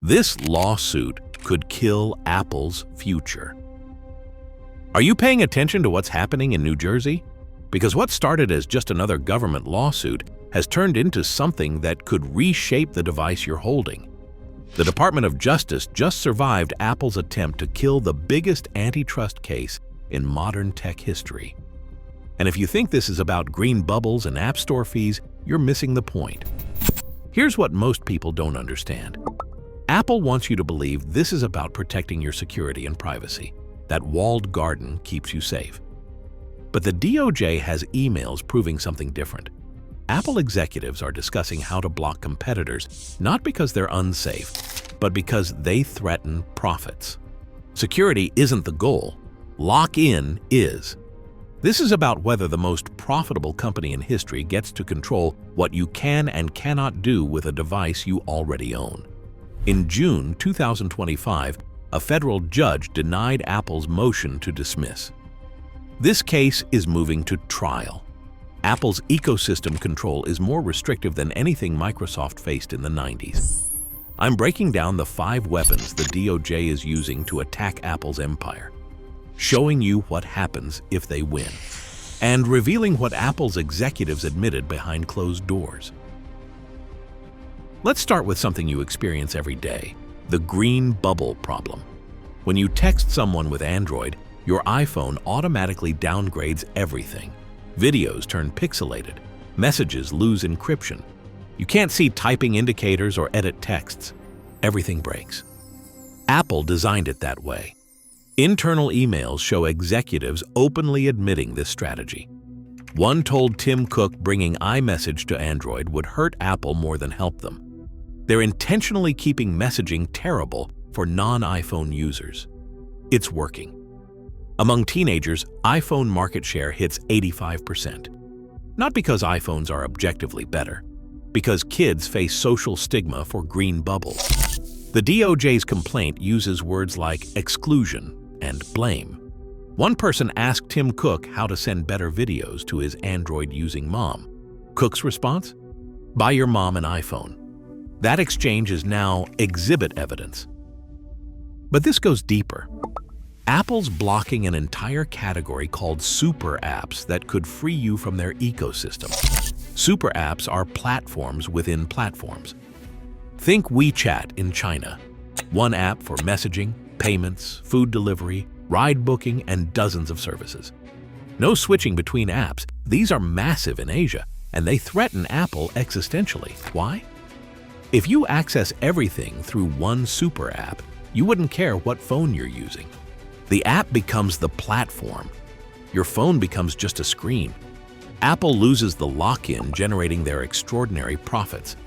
This lawsuit could kill Apple's future. Are you paying attention to what's happening in New Jersey? Because what started as just another government lawsuit has turned into something that could reshape the device you're holding. The Department of Justice just survived Apple's attempt to kill the biggest antitrust case in modern tech history. And if you think this is about green bubbles and App Store fees, you're missing the point. Here's what most people don't understand. Apple wants you to believe this is about protecting your security and privacy. That walled garden keeps you safe. But the DOJ has emails proving something different. Apple executives are discussing how to block competitors, not because they're unsafe, but because they threaten profits. Security isn't the goal. Lock-in is. This is about whether the most profitable company in history gets to control what you can and cannot do with a device you already own. In June 2025, a federal judge denied Apple's motion to dismiss. This case is moving to trial. Apple's ecosystem control is more restrictive than anything Microsoft faced in the 90s. I'm breaking down the 5 weapons the DOJ is using to attack Apple's empire, showing you what happens if they win, and revealing what Apple's executives admitted behind closed doors. Let's start with something you experience every day, the green bubble problem. When you text someone with Android, your iPhone automatically downgrades everything. Videos turn pixelated, messages lose encryption. You can't see typing indicators or edit texts. Everything breaks. Apple designed it that way. Internal emails show executives openly admitting this strategy. One told Tim Cook bringing iMessage to Android would hurt Apple more than help them. They're intentionally keeping messaging terrible for non-iPhone users. It's working. Among teenagers, iPhone market share hits 85%. Not because iPhones are objectively better, because kids face social stigma for green bubbles. The DOJ's complaint uses words like exclusion and blame. One person asked Tim Cook how to send better videos to his Android-using mom. Cook's response? Buy your mom an iPhone. That exchange is now exhibit evidence. But this goes deeper. Apple's blocking an entire category called super apps that could free you from their ecosystem. Super apps are platforms within platforms. Think WeChat in China. One app for messaging, payments, food delivery, ride booking, and dozens of services. No switching between apps. These are massive in Asia, and they threaten Apple existentially. Why? If you access everything through one super app, you wouldn't care what phone you're using. The app becomes the platform. Your phone becomes just a screen. Apple loses the lock-in, generating their extraordinary profits.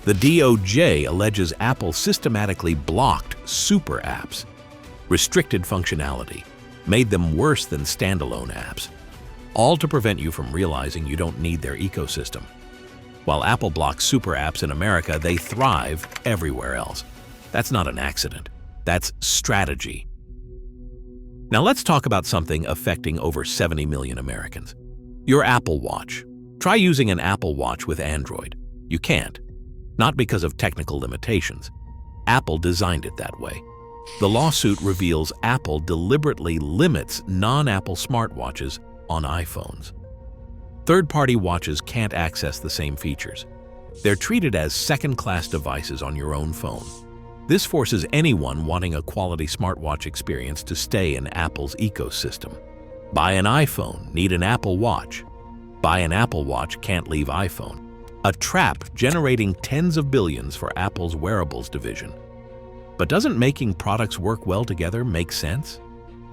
The DOJ alleges Apple systematically blocked super apps, restricted functionality, made them worse than standalone apps, all to prevent you from realizing you don't need their ecosystem. While Apple blocks super apps in America, they thrive everywhere else. That's not an accident. That's strategy. Now let's talk about something affecting over 70 million Americans. Your Apple Watch. Try using an Apple Watch with Android. You can't. Not because of technical limitations. Apple designed it that way. The lawsuit reveals Apple deliberately limits non-Apple smartwatches on iPhones. Third-party watches can't access the same features. They're treated as second-class devices on your own phone. This forces anyone wanting a quality smartwatch experience to stay in Apple's ecosystem. Buy an iPhone, need an Apple Watch. Buy an Apple Watch, can't leave iPhone. A trap generating tens of billions for Apple's wearables division. But doesn't making products work well together make sense?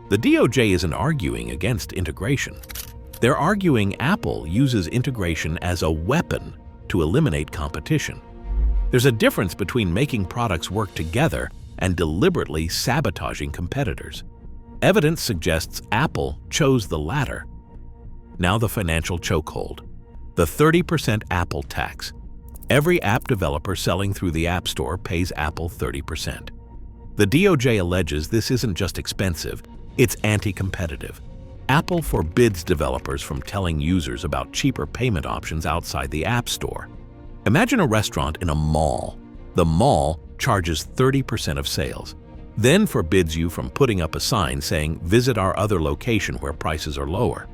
The DOJ isn't arguing against integration. They're arguing Apple uses integration as a weapon to eliminate competition. There's a difference between making products work together and deliberately sabotaging competitors. Evidence suggests Apple chose the latter. Now the financial chokehold. The 30% Apple tax. Every app developer selling through the App Store pays Apple 30%. The DOJ alleges this isn't just expensive, it's anti-competitive. Apple forbids developers from telling users about cheaper payment options outside the App Store. Imagine a restaurant in a mall. The mall charges 30% of sales, then forbids you from putting up a sign saying, "Visit our other location where prices are lower."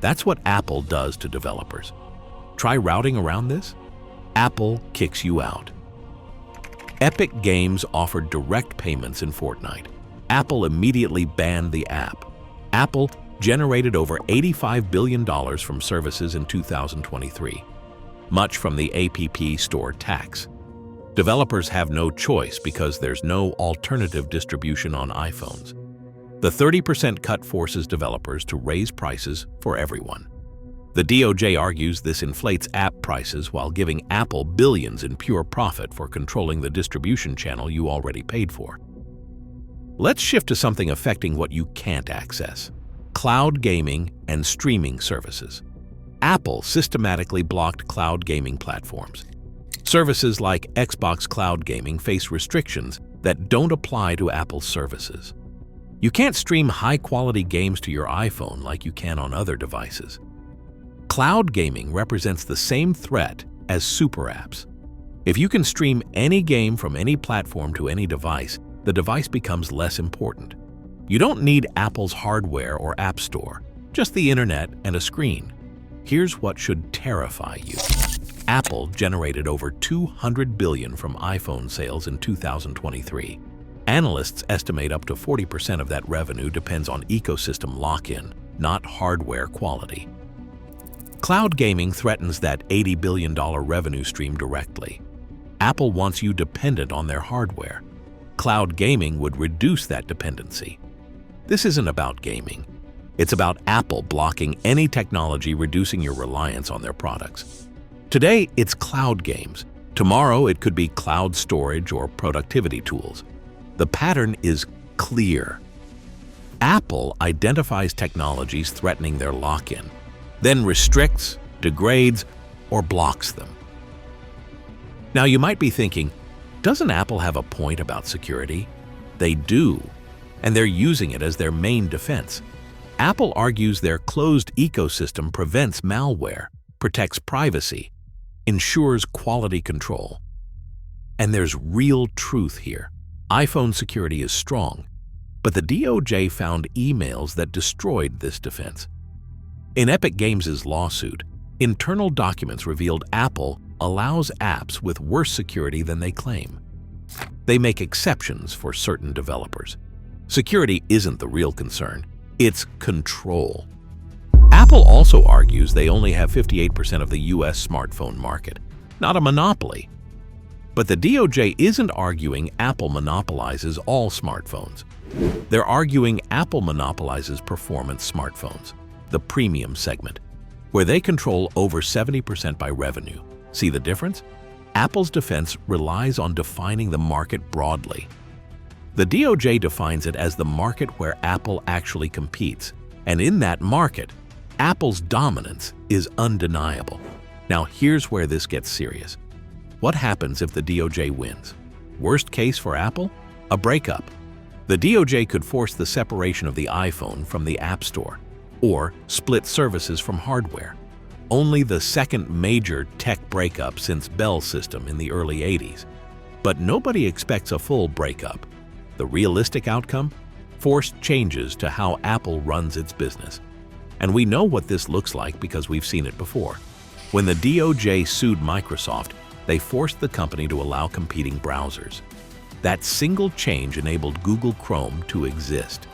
That's what Apple does to developers. Try routing around this? Apple kicks you out. Epic Games offered direct payments in Fortnite. Apple immediately banned the app. Apple generated over $85 billion from services in 2023, much from the App Store tax. Developers have no choice because there's no alternative distribution on iPhones. The 30% cut forces developers to raise prices for everyone. The DOJ argues this inflates app prices while giving Apple billions in pure profit for controlling the distribution channel you already paid for. Let's shift to something affecting what you can't access: cloud gaming and streaming services. Apple systematically blocked cloud gaming platforms. Services like Xbox Cloud Gaming face restrictions that don't apply to Apple's services. You can't stream high-quality games to your iPhone like you can on other devices. Cloud gaming represents the same threat as super apps. If you can stream any game from any platform to any device, the device becomes less important. You don't need Apple's hardware or app store, just the internet and a screen. Here's what should terrify you. Apple generated over $200 billion from iPhone sales in 2023. Analysts estimate up to 40% of that revenue depends on ecosystem lock-in, not hardware quality. Cloud gaming threatens that $80 billion revenue stream directly. Apple wants you dependent on their hardware. Cloud gaming would reduce that dependency. This isn't about gaming. It's about Apple blocking any technology reducing your reliance on their products. Today, it's cloud games. Tomorrow, it could be cloud storage or productivity tools. The pattern is clear. Apple identifies technologies threatening their lock-in, then restricts, degrades, or blocks them. Now, you might be thinking, doesn't Apple have a point about security? They do, and they're using it as their main defense. Apple argues their closed ecosystem prevents malware, protects privacy, ensures quality control. And there's real truth here. iPhone security is strong, but the DOJ found emails that destroyed this defense. In Epic Games' lawsuit, internal documents revealed Apple allows apps with worse security than they claim. They make exceptions for certain developers. Security isn't the real concern, it's control. Apple also argues they only have 58% of the US smartphone market, not a monopoly. But the DOJ isn't arguing Apple monopolizes all smartphones. They're arguing Apple monopolizes performance smartphones, the premium segment, where they control over 70% by revenue. See the difference? Apple's defense relies on defining the market broadly. The DOJ defines it as the market where Apple actually competes, and in that market, Apple's dominance is undeniable. Now here's where this gets serious. What happens if the DOJ wins? Worst case for Apple? A breakup. The DOJ could force the separation of the iPhone from the App Store, or split services from hardware. Only the second major tech breakup since Bell's system in the early 80s. But nobody expects a full breakup. The realistic outcome? Forced changes to how Apple runs its business. And we know what this looks like because we've seen it before. When the DOJ sued Microsoft, they forced the company to allow competing browsers. That single change enabled Google Chrome to exist.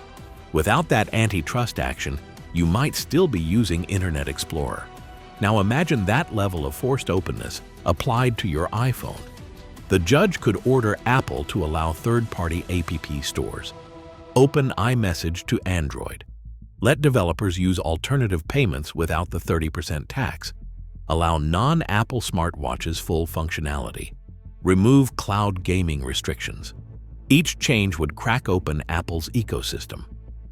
Without that antitrust action, you might still be using Internet Explorer. Now imagine that level of forced openness applied to your iPhone. The judge could order Apple to allow third-party app stores. Open iMessage to Android. Let developers use alternative payments without the 30% tax. Allow non-Apple smartwatches full functionality. Remove cloud gaming restrictions. Each change would crack open Apple's ecosystem.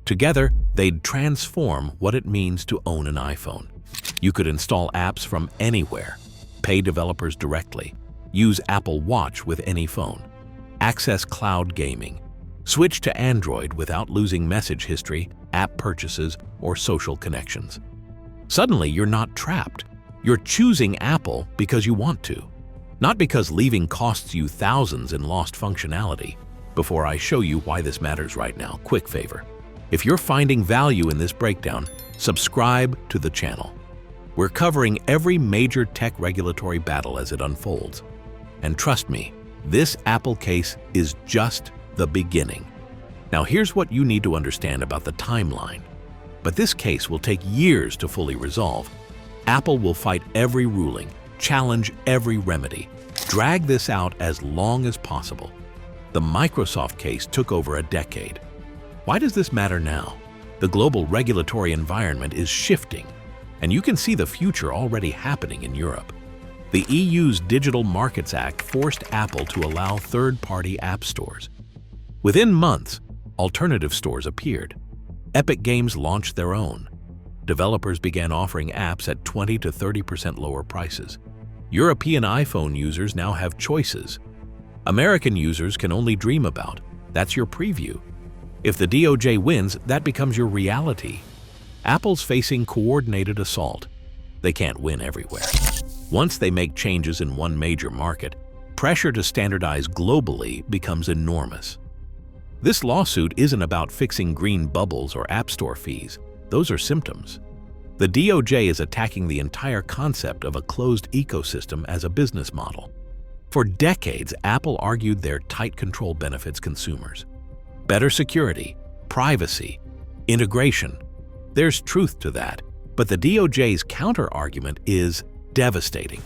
Together, they'd transform what it means to own an iPhone. You could install apps from anywhere, pay developers directly, use Apple Watch with any phone, access cloud gaming, switch to Android without losing message history, app purchases, or social connections. Suddenly, you're not trapped. You're choosing Apple because you want to. Not because leaving costs you thousands in lost functionality. Before I show you why this matters right now, quick favor. If you're finding value in this breakdown, subscribe to the channel. We're covering every major tech regulatory battle as it unfolds. And trust me, this Apple case is just the beginning. Now here's what you need to understand about the timeline. But this case will take years to fully resolve. Apple will fight every ruling, challenge every remedy, drag this out as long as possible. The Microsoft case took over a decade. Why does this matter now? The global regulatory environment is shifting, and you can see the future already happening in Europe. The EU's Digital Markets Act forced Apple to allow third-party app stores. Within months, alternative stores appeared. Epic Games launched their own. Developers began offering apps at 20 to 30% lower prices. European iPhone users now have choices. American users can only dream about. That's your preview. If the DOJ wins, that becomes your reality. Apple's facing coordinated assault. They can't win everywhere. Once they make changes in one major market, pressure to standardize globally becomes enormous. This lawsuit isn't about fixing green bubbles or App Store fees. Those are symptoms. The DOJ is attacking the entire concept of a closed ecosystem as a business model. For decades, Apple argued their tight control benefits consumers. Better security, privacy, integration. There's truth to that, but the DOJ's counter-argument is devastating.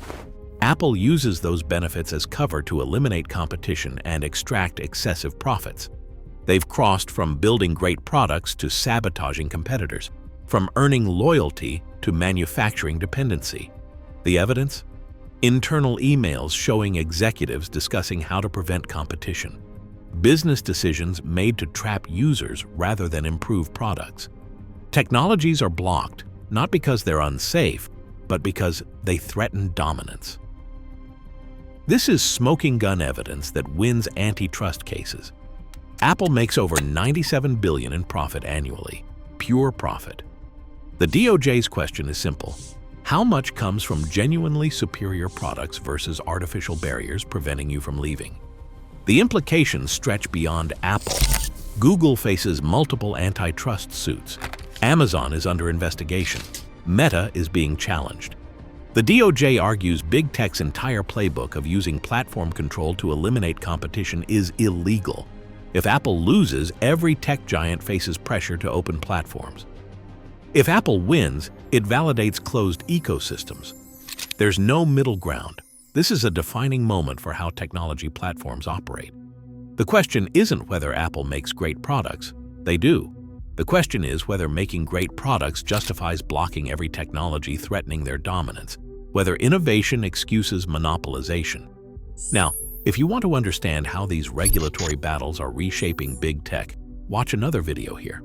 Apple uses those benefits as cover to eliminate competition and extract excessive profits. They've crossed from building great products to sabotaging competitors, from earning loyalty to manufacturing dependency. The evidence? Internal emails showing executives discussing how to prevent competition. Business decisions made to trap users rather than improve products. Technologies are blocked, not because they're unsafe, but because they threaten dominance. This is smoking gun evidence that wins antitrust cases. Apple makes over $97 billion in profit annually, pure profit. The DOJ's question is simple. How much comes from genuinely superior products versus artificial barriers preventing you from leaving? The implications stretch beyond Apple. Google faces multiple antitrust suits. Amazon is under investigation. Meta is being challenged. The DOJ argues big tech's entire playbook of using platform control to eliminate competition is illegal. If Apple loses, every tech giant faces pressure to open platforms. If Apple wins, it validates closed ecosystems. There's no middle ground. This is a defining moment for how technology platforms operate. The question isn't whether Apple makes great products. They do. The question is whether making great products justifies blocking every technology threatening their dominance, whether innovation excuses monopolization. Now, if you want to understand how these regulatory battles are reshaping big tech, watch another video here.